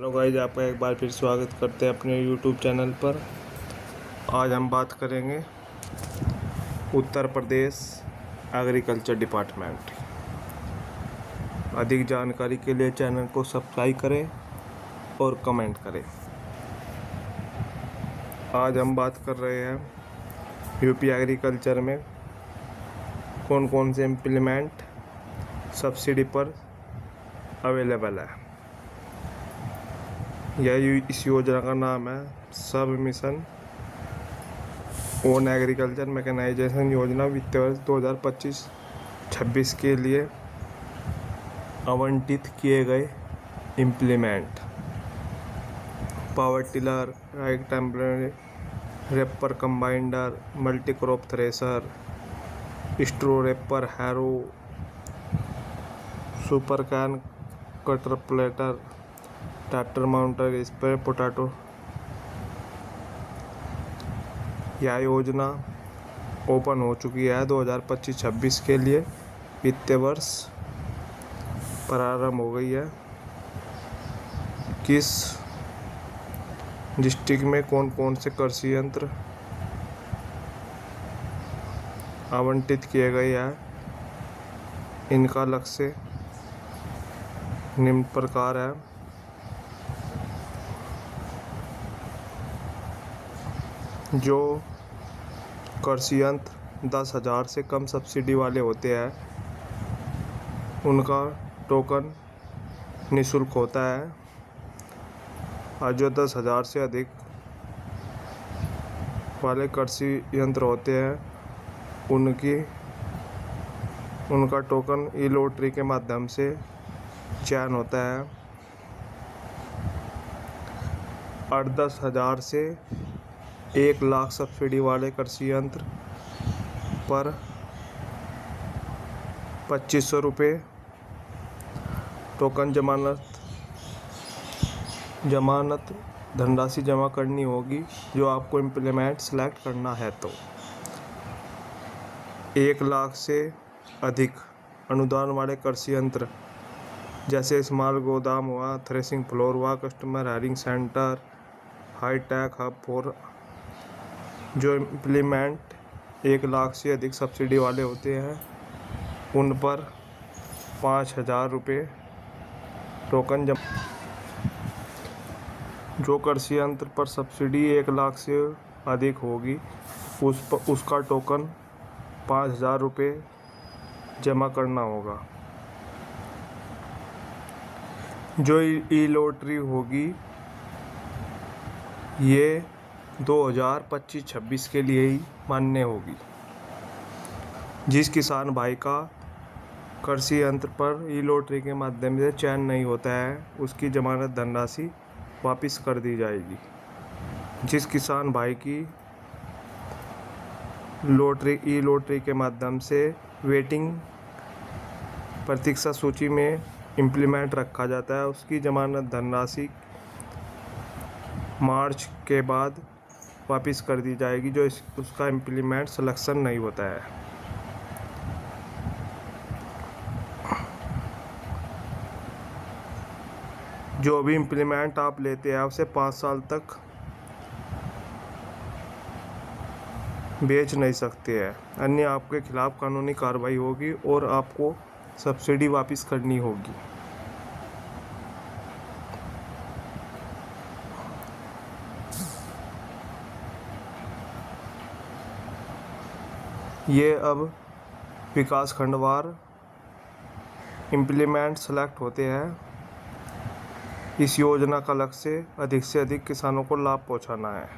Hello guys, आपका एक बार फिर स्वागत करते हैं अपने यूट्यूब चैनल पर। आज हम बात करेंगे उत्तर प्रदेश एग्रीकल्चर डिपार्टमेंट। अधिक जानकारी के लिए चैनल को सब्सक्राइब करें और कमेंट करें। आज हम बात कर रहे हैं यूपी एग्रीकल्चर में कौन कौन से इम्प्लीमेंट सब्सिडी पर अवेलेबल है। इस योजना का नाम है सब मिशन ओन एग्रीकल्चर मैकेनाइजेशन योजना। वित्त वर्ष 2025-26 के लिए आवंटित किए गए implement: power tiller, right temporary reaper combiner, multi crop thresher, straw reaper harrow, super cane cutter planter, tractor mounter spray potato. यह योजना ओपन हो चुकी है 2025-26 के लिए। वित्तीय वर्ष प्रारंभ हो गई है। किस डिस्ट्रिक्ट में कौन कौन से कृषि यंत्र आवंटित किए गए हैं, इनका लक्ष्य निम्न प्रकार है। जो कृषि यंत्र 10,000 से कम सब्सिडी वाले होते हैं उनका टोकन निःशुल्क होता है, और जो 10,000 से अधिक वाले कृषि यंत्र होते हैं उनका टोकन ई लॉटरी के माध्यम से चयन होता है। और 10,000 से 1,00,000 सब्सिडी वाले कृषि यंत्र पर 2,500 रुपये टोकन जमानत धनराशि जमा करनी होगी, जो आपको इम्प्लीमेंट सेलेक्ट करना है। तो 1,00,000 से अधिक अनुदान वाले कृषि यंत्र जैसे स्मॉल गोदाम हुआ, थ्रेसिंग फ्लोर हुआ, customer hiring centre, high tech hub for. जो इम्प्लीमेंट 1,00,000 से अधिक सब्सिडी वाले होते हैं उन पर 5,000 रुपये टोकन जो कृषि यंत्र पर सब्सिडी 1,00,000 से अधिक होगी उसका टोकन 5,000 रुपये जमा करना होगा। जो ई लॉटरी होगी ये 2025-26 के लिए ही मान्य होगी। जिस किसान भाई का कृषि यंत्र पर ई लॉटरी के माध्यम से चयन नहीं होता है उसकी जमानत धनराशि वापस कर दी जाएगी। जिस किसान भाई की ई लॉटरी के माध्यम से वेटिंग प्रतीक्षा सूची में इम्प्लीमेंट रखा जाता है उसकी जमानत धनराशि मार्च के बाद वापस कर दी जाएगी, जो उसका इम्प्लीमेंट सिलेक्शन नहीं होता है। जो भी इम्प्लीमेंट आप लेते हैं उसे 5 साल तक बेच नहीं सकते हैं, अन्य आपके खिलाफ कानूनी कार्रवाई होगी और आपको सब्सिडी वापस करनी होगी। ये अब विकास खंडवार इम्प्लीमेंट सेलेक्ट होते हैं। इस योजना का लक्ष्य अधिक से अधिक किसानों को लाभ पहुंचाना है।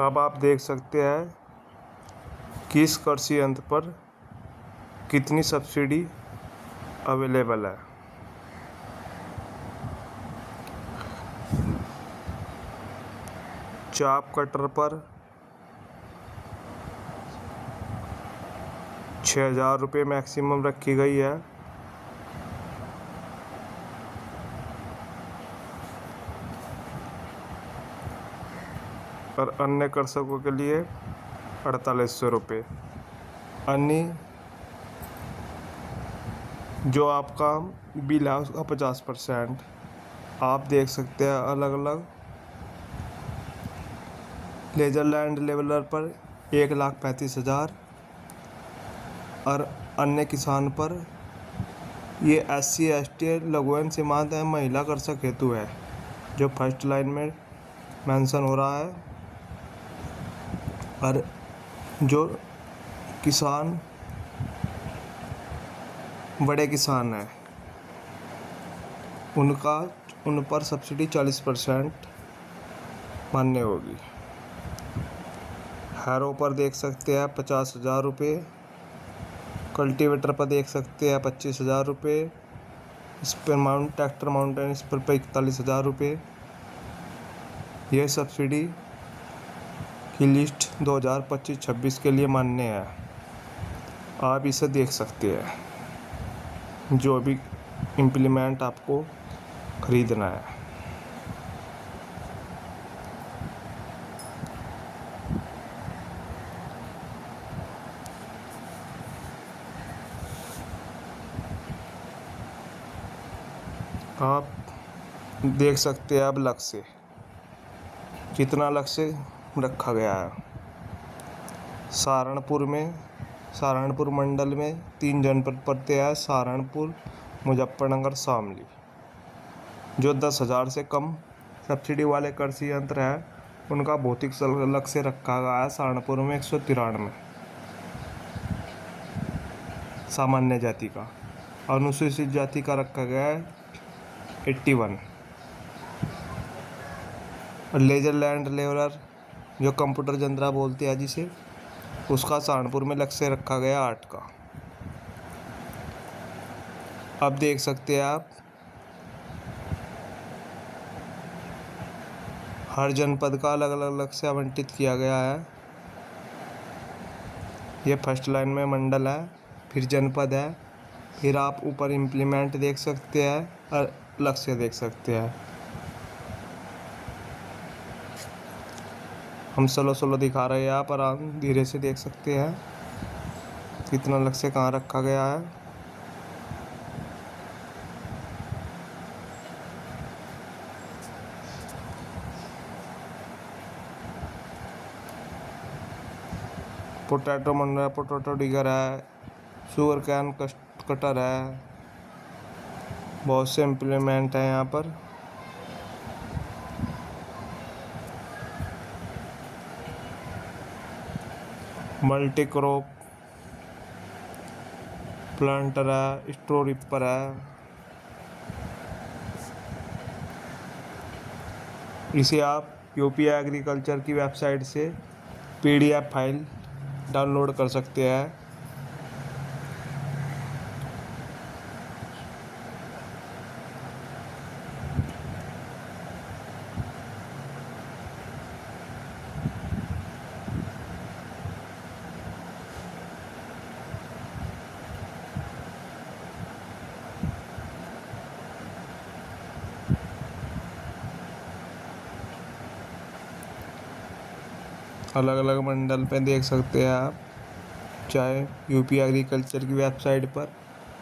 अब आप देख सकते हैं कि इस कृषि यंत्र पर कितनी सब्सिडी अवेलेबल है। चाप कटर पर 6,000 रुपये मैक्सिमम रखी गई है। और अन्य कृषकों के लिए 4800 रुपये। अन्य जो आपका बिल है उसका 50%। आप देख सकते हैं अलग अलग लेजर लैंड लेवलर पर 1,35,000 और अन्य किसान पर ये SC ST लघु एवं सीमांत एवं महिला कृषक हेतु है, जो फर्स्ट लाइन में मेंशन हो रहा है। और जो किसान बड़े किसान हैं उन पर सब्सिडी 40% मान्य होगी। हैरो पर देख सकते हैं 50,000 रुपये। कल्टीवेटर पर देख सकते हैं 25,000 रुपये। ट्रैक्टर माउंटेन इस पर 41,000 रुपये। यह सब्सिडी की लिस्ट 2025-26 के लिए मान्य है। आप इसे देख सकते हैं, जो भी इम्प्लीमेंट आपको खरीदना है। आप देख सकते हैं अब लक्ष्य कितना लक्ष्य रखा गया है। सहारनपुर मंडल में 3 जनपद पड़ते हैं, सहारनपुर, मुजफ्फरनगर, शामली। जो 10,000 से कम सब्सिडी वाले कृषि यंत्र है उनका भौतिक लक्ष्य रखा गया है सहारनपुर में 193, सामान्य जाति का। अनुसूचित जाति का रखा गया है 81। और लेजर लैंड लेवलर जो कंप्यूटर जंत्रा बोलते हैं जिसे, उसका सहारनपुर में लक्ष्य रखा गया 8 का। अब देख सकते हैं आप हर जनपद का अलग अलग लक्ष्य आवंटित किया गया है। ये फर्स्ट लाइन में मंडल है, फिर जनपद है, फिर आप ऊपर इम्प्लीमेंट देख सकते हैं और लक्ष्य देख सकते हैं। हम स्लो दिखा रहे हैं यहाँ पर, आप धीरे से देख सकते हैं कितना लक्ष्य कहाँ रखा गया है। पोटैटो मंडल है, पोटैटो डिगर है, शुगर कैन कटर है, बहुत से इम्प्लीमेंट हैं यहाँ पर। मल्टी क्रॉप प्लांटर है, स्ट्रो रिपर है। इसे आप यूपी एग्रीकल्चर की वेबसाइट से PDF फाइल डाउनलोड कर सकते हैं। अलग अलग मंडल पे देख सकते हैं आप, चाहे यूपी एग्रीकल्चर की वेबसाइट पर,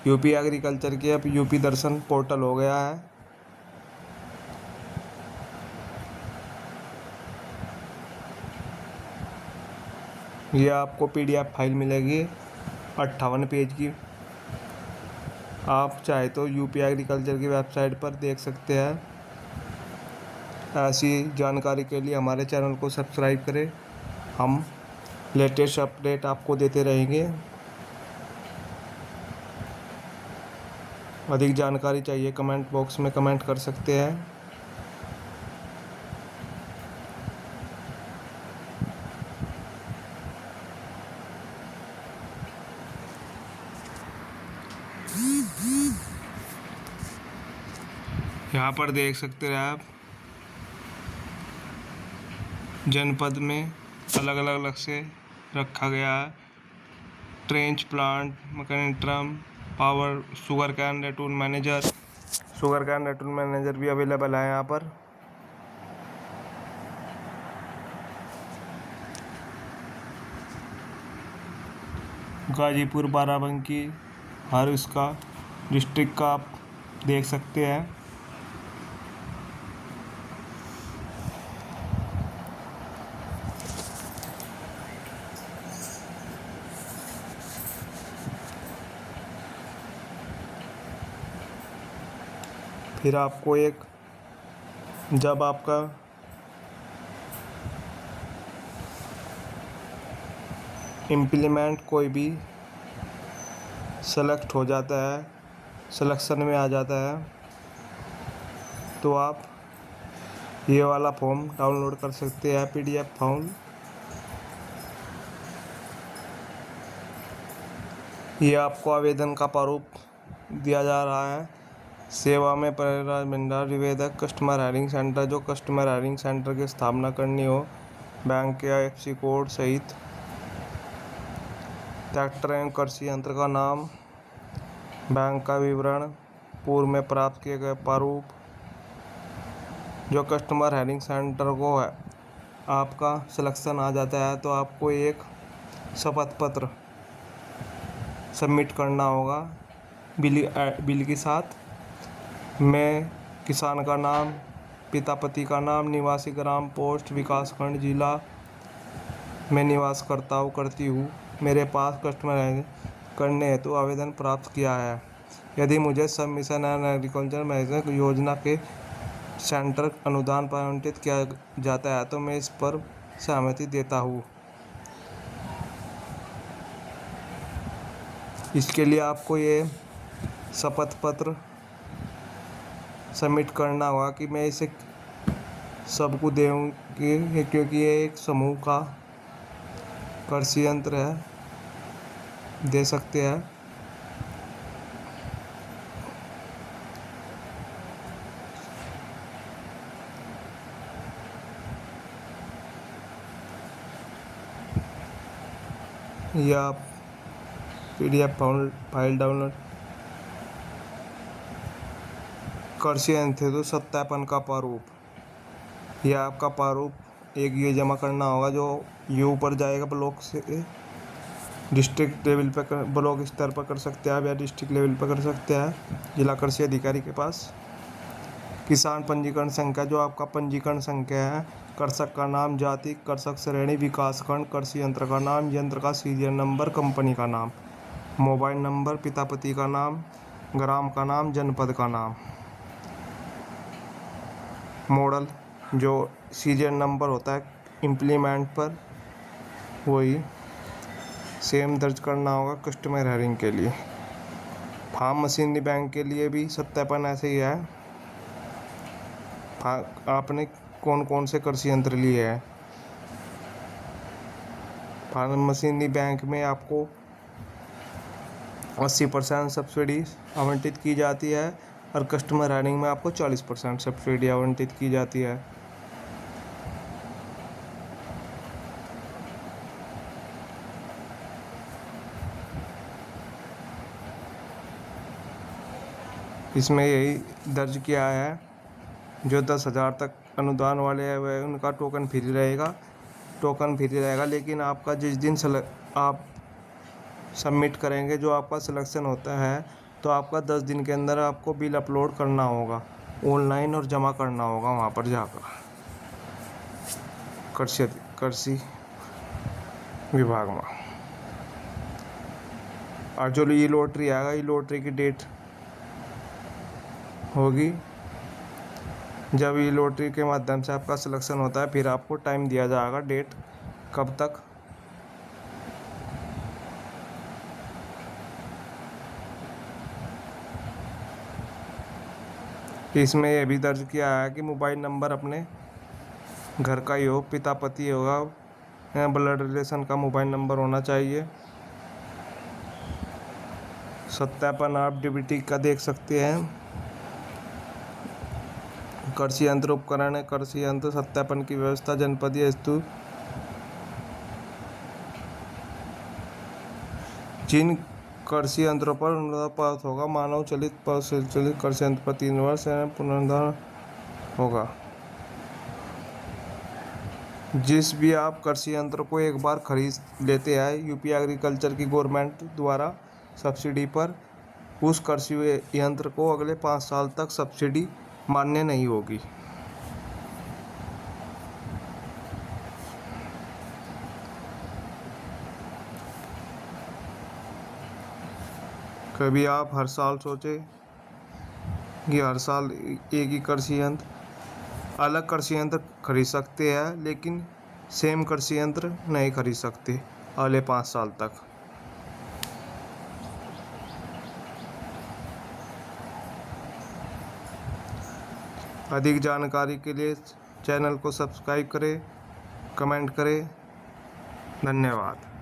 यूपी एग्रीकल्चर की अब यूपी दर्शन पोर्टल हो गया है। ये आपको PDF फाइल मिलेगी 58 पेज की। आप चाहे तो यूपी एग्रीकल्चर की वेबसाइट पर देख सकते हैं। ऐसी जानकारी के लिए हमारे चैनल को सब्सक्राइब करें। हम लेटेस्ट अपडेट आपको देते रहेंगे। अधिक जानकारी चाहिए कमेंट बॉक्स में कमेंट कर सकते हैं। यहाँ पर देख सकते हैं आप जनपद में अलग अलग लक्ष्य रखा गया है। ट्रेंच प्लांट, मैकेनिट्रम, power, sugar cane ratoon manager भी अवेलेबल है यहाँ पर। गाजीपुर, बाराबंकी, हर उसका डिस्ट्रिक्ट का आप देख सकते हैं। फिर आपको जब आपका इम्प्लीमेंट कोई भी सेलेक्ट हो जाता है, सिलेक्शन में आ जाता है, तो आप ये वाला फॉर्म डाउनलोड कर सकते हैं, PDF फॉर्म। ये आपको आवेदन का प्रारूप दिया जा रहा है। सेवा में परिवहन भंडार निवेदक कस्टमर हायरिंग सेंटर, जो कस्टमर हायरिंग सेंटर की स्थापना करनी हो, बैंक या IFSC कोड सहित ट्रैक्टर एवं कृषि यंत्र का नाम, बैंक का विवरण, पूर्व में प्राप्त किए गए प्रारूप। जो कस्टमर हायरिंग सेंटर को है आपका सिलेक्शन आ जाता है, तो आपको एक शपथ पत्र सबमिट करना होगा बिल के साथ। मैं किसान का नाम, पिता पति का नाम, निवासी ग्राम, पोस्ट, विकासखंड, जिला में निवास करती हूँ, मेरे पास कस्टमर करने हेतु आवेदन प्राप्त किया है। यदि मुझे सब मिशन एंड एग्रीकल्चर मैनेजमेंट योजना के सेंटर अनुदान पर आवंटित किया जाता है, तो मैं इस पर सहमति देता हूँ। इसके लिए आपको ये शपथ पत्र सबमिट करना होगा कि मैं इसे सबको दूँगी, क्योंकि ये एक समूह का कृषि यंत्र है, दे सकते हैं। या आप PDF फाइल डाउनलोड कृषि यंत्र हेतु सत्यापन का प्रारूप। यह आपका प्रारूप ये जमा करना होगा, जो ये ऊपर जाएगा ब्लॉक से डिस्ट्रिक्ट लेवल पर, ब्लॉक स्तर पर कर सकते हैं आप, या डिस्ट्रिक्ट लेवल पर कर सकते हैं जिला कृषि अधिकारी के पास। किसान पंजीकरण संख्या, जो आपका पंजीकरण संख्या है, कृषक का नाम, जाति, कृषक श्रेणी, विकासखंड, कृषि यंत्र का नाम, यंत्र का सीरियल नंबर, कंपनी का नाम, मोबाइल नंबर, पिता पति का नाम, ग्राम का नाम, जनपद का नाम, मॉडल, जो सीरियल नंबर होता है इम्प्लीमेंट पर, वही सेम दर्ज करना होगा कस्टमर हायरिंग के लिए। फार्म मशीनरी बैंक के लिए भी सत्यापन ऐसे ही है। आपने कौन कौन से कृषि यंत्र लिए हैं। फार्म मशीनरी बैंक में आपको 80% सब्सिडी आवंटित की जाती है, और कस्टमर हायरिंग में आपको 40% सब्सिडी आवंटित की जाती है। इसमें यही दर्ज किया है, जो 10,000 तक अनुदान वाले हैं वह उनका टोकन फ्री रहेगा, लेकिन आपका जिस दिन आप सबमिट करेंगे, जो आपका सिलेक्शन होता है, तो आपका 10 दिन के अंदर आपको बिल अपलोड करना होगा ऑनलाइन, और जमा करना होगा वहाँ पर जाकर कृषि विभाग में। और जो ये लॉटरी आएगा, ये लॉटरी की डेट होगी जब ये लॉटरी के माध्यम से आपका सिलेक्शन होता है, फिर आपको टाइम दिया जाएगा, डेट कब तक। इसमें यह भी दर्ज किया है कि मोबाइल नंबर अपने घर का ही हो, पिता पति होगा, या ब्लड रिलेशन का मोबाइल नंबर होना चाहिए। सत्यापन आप DBT का देख सकते हैं। कृषि यंत्र उपकरण है, कृषि यंत्र सत्यापन की व्यवस्था जनपदीय हेतु जिन कृषि यंत्रों पर अनुदान प्राप्त होगा, मानव चलित चलित कृषि यंत्र पर 3 वर्ष पुनर्नुदान होगा। जिस भी आप कृषि यंत्र को एक बार खरीद लेते हैं यूपी एग्रीकल्चर की गवर्नमेंट द्वारा सब्सिडी पर, उस कृषि यंत्र को अगले 5 साल तक सब्सिडी मान्य नहीं होगी। कभी आप हर साल सोचे कि हर साल एक ही कृषि यंत्र, अलग कृषि यंत्र खरीद सकते हैं लेकिन सेम कृषि यंत्र नहीं खरीद सकते अगले 5 साल तक। अधिक जानकारी के लिए चैनल को सब्सक्राइब करें, कमेंट करें। धन्यवाद।